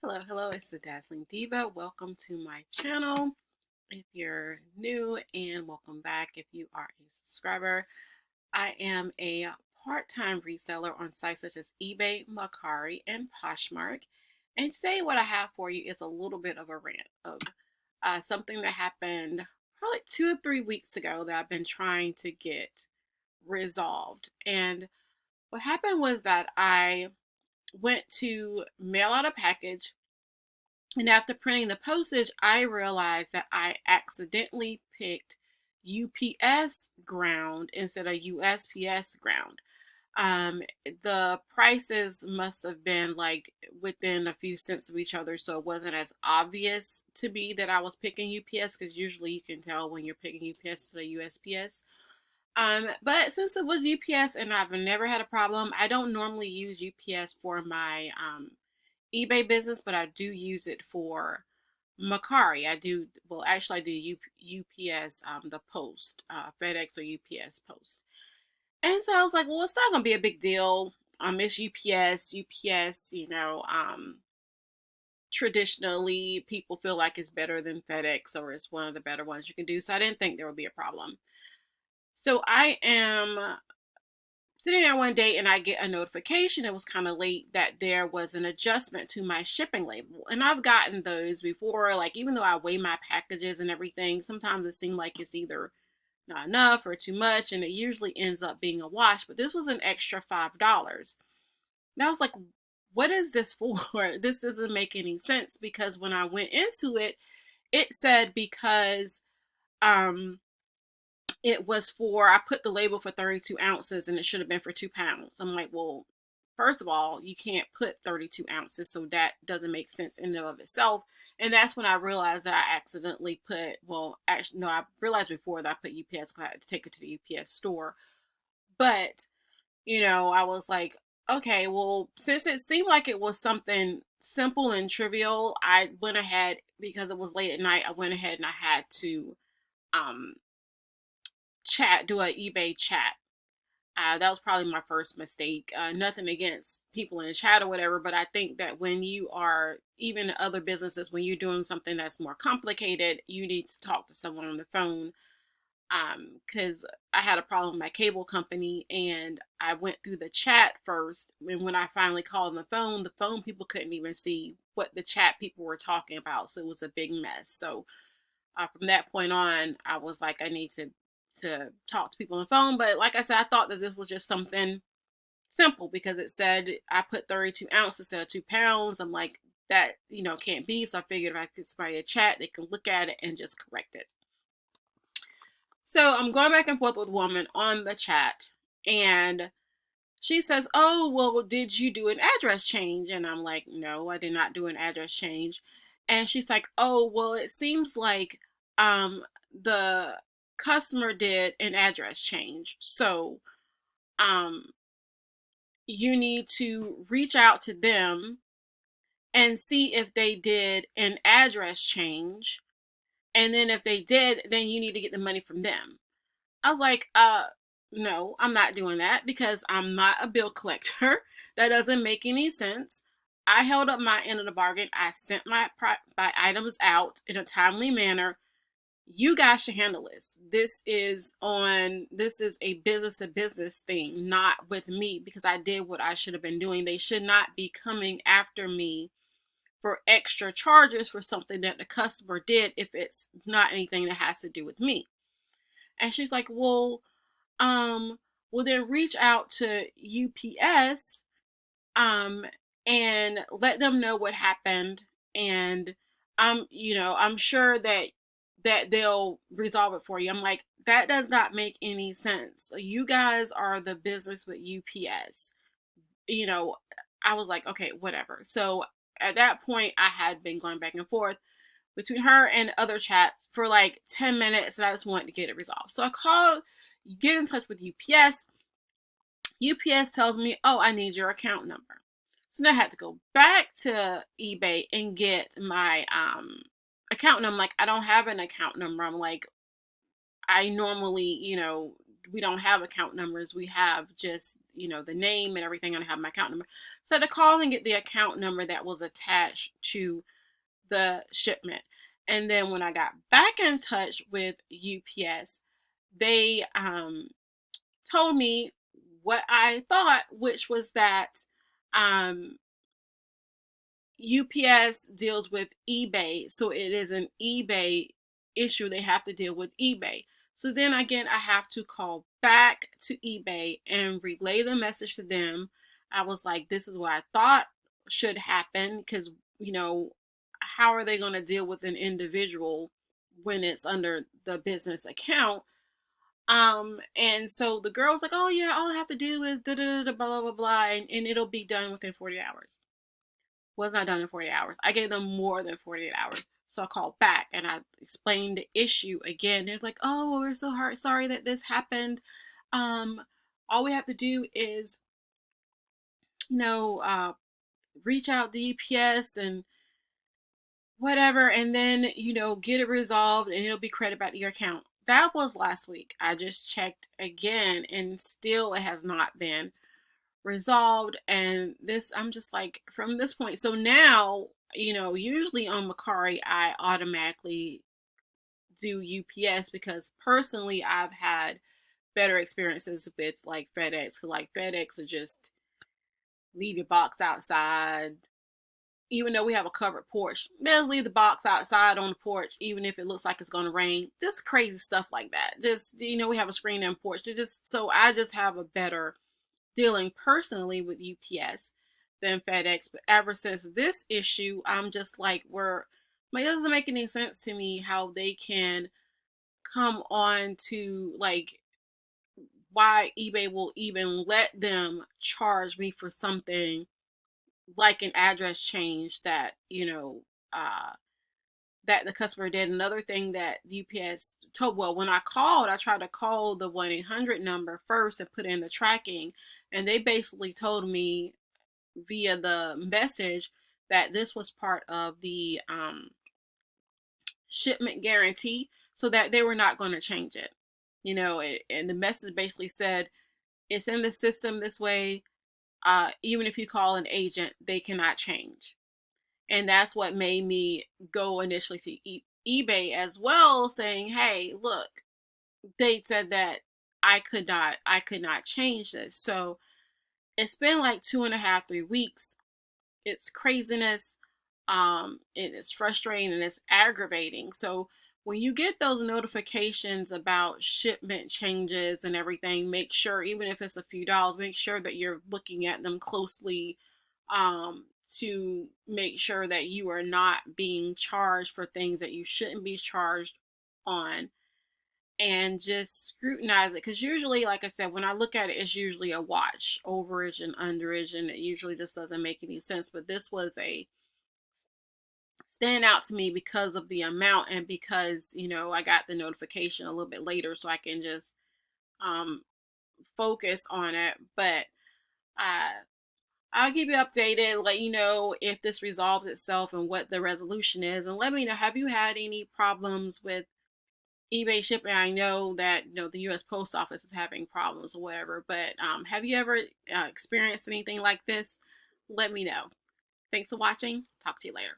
Hello, it's the Dazzling Diva. Welcome to my channel. If you're new, and welcome back if you are a subscriber. I am a part-time reseller on sites such as eBay, Mercari, and Poshmark. And today what I have for you is a little bit of a rant of something that happened probably 2 or 3 weeks ago that I've been trying to get resolved. And what happened was that I went to mail out a package, and after printing the postage, I realized that I accidentally picked UPS ground instead of USPS ground. The prices must have been like within a few cents of each other, so it wasn't as obvious to me that I was picking UPS, because usually you can tell when you're picking UPS to the USPS. But since it was UPS and I've never had a problem, I don't normally use UPS for my eBay business, but I do use it for Macari. I do UPS, the post, FedEx or UPS post. And so I was like, well, it's not going to be a big deal. It's UPS. Traditionally, people feel like it's better than FedEx, or it's one of the better ones you can do. So I didn't think there would be a problem. So I am sitting there one day and I get a notification. It was kind of late, that there was an adjustment to my shipping label. And I've gotten those before. Like, even though I weigh my packages and everything, sometimes it seems like it's either not enough or too much, and it usually ends up being a wash. But this was an extra $5. And I was like, what is this for? This doesn't make any sense, because when I went into it, it said because it was for, I put the label for 32 ounces and it should have been for 2 pounds. I'm like, well, first of all, you can't put 32 ounces, so that doesn't make sense in and of itself. And that's when I realized that I accidentally put, well, actually, no, I realized before that I put UPS because I had to take it to the UPS store. But, I was like, okay, well, since it seemed like it was something simple and trivial, I went ahead, because it was late at night, I went ahead and I had to um, do an eBay chat. That was probably my first mistake. Nothing against people in the chat or whatever, but I think that when you are, even in other businesses, when you're doing something that's more complicated, you need to talk to someone on the phone. Because I had a problem with my cable company, and I went through the chat first. And when I finally called on the phone people couldn't even see what the chat people were talking about. So it was a big mess. So from that point on, I was like, I need to talk to people on the phone. But like I said, I thought that this was just something simple, because it said I put 32 ounces instead of 2 pounds. I'm like, that, can't be. So I figured if I could somebody a chat, they can look at it and just correct it. So I'm going back and forth with a woman on the chat, and she says, oh, well, did you do an address change? And I'm like, no, I did not do an address change. And she's like, oh, well, it seems like the customer did an address change. So um, you need to reach out to them and see if they did an address change. And then if they did, then you need to get the money from them. I was like, no, I'm not doing that, because I'm not a bill collector. That doesn't make any sense. I held up my end of the bargain. I sent my items out in a timely manner. You guys should handle this. This is a business to business thing, not with me, because I did what I should have been doing. They should not be coming after me for extra charges for something that the customer did, if it's not anything that has to do with me. And she's like, um, well, then reach out to UPS, and let them know what happened. And I'm sure that they'll resolve it for you. I'm like, that does not make any sense. You guys are the business with UPS. You know, I was like, okay, whatever. So at that point, I had been going back and forth between her and other chats for like 10 minutes, and I just wanted to get it resolved. So I called, get in touch with UPS. UPS tells me, oh, I need your account number. So now I had to go back to eBay and get my account number. I'm like, I don't have an account number. I'm like, I normally, we don't have account numbers. We have just, the name and everything, and I have my account number. So I had to call and get the account number that was attached to the shipment. And then when I got back in touch with UPS, they told me what I thought, which was that um, UPS deals with eBay, so it is an eBay issue. They have to deal with eBay. So then again, I have to call back to eBay and relay the message to them. I was like, this is what I thought should happen, because, how are they going to deal with an individual when it's under the business account? And so the girl was like, oh yeah, all I have to do is da da da blah blah blah blah, and it'll be done within 40 hours. Was not done in 48 hours. I gave them more than 48 hours. So I called back and I explained the issue again. They're like, oh, we're so sorry that this happened. All we have to do is, reach out to EPS and whatever, and then, get it resolved and it'll be credited back to your account. That was last week. I just checked again and still it has not been resolved. And this, I'm just like, from this point, so now, usually on Macari I automatically do UPS, because personally I've had better experiences with like FedEx, because like FedEx will just leave your box outside. Even though we have a covered porch, just leave the box outside on the porch, even if it looks like it's going to rain. Just crazy stuff like that. Just, we have a screen and porch. So I just have a better dealing personally with UPS than FedEx. But ever since this issue, I'm just like, it doesn't make any sense to me how they can come on to, like, why eBay will even let them charge me for something like an address change that, that the customer did. Another thing that UPS told, well, when I called, I tried to call the 1-800 number first and put in the tracking, and they basically told me via the message that this was part of the shipment guarantee, so that they were not going to change it. And the message basically said, it's in the system this way. Even if you call an agent, they cannot change. And that's what made me go initially to eBay as well, saying, hey, look, they said that I could not change this. So it's been like 2.5, 3 weeks. It's craziness. It is frustrating and it's aggravating. So when you get those notifications about shipment changes and everything, make sure, even if it's a few dollars, make sure that you're looking at them closely, to make sure that you are not being charged for things that you shouldn't be charged on, and just scrutinize it. Because usually, like I said, when I look at it, it's usually a wash, overage and underage, and it usually just doesn't make any sense. But this was a stand out to me because of the amount, and because, I got the notification a little bit later, so I can just focus on it. But I'll keep you updated, let you know if this resolves itself and what the resolution is, and let me know, have you had any problems with eBay shipping? I know that, the U.S. Post Office is having problems or whatever, but have you ever experienced anything like this? Let me know. Thanks for watching. Talk to you later.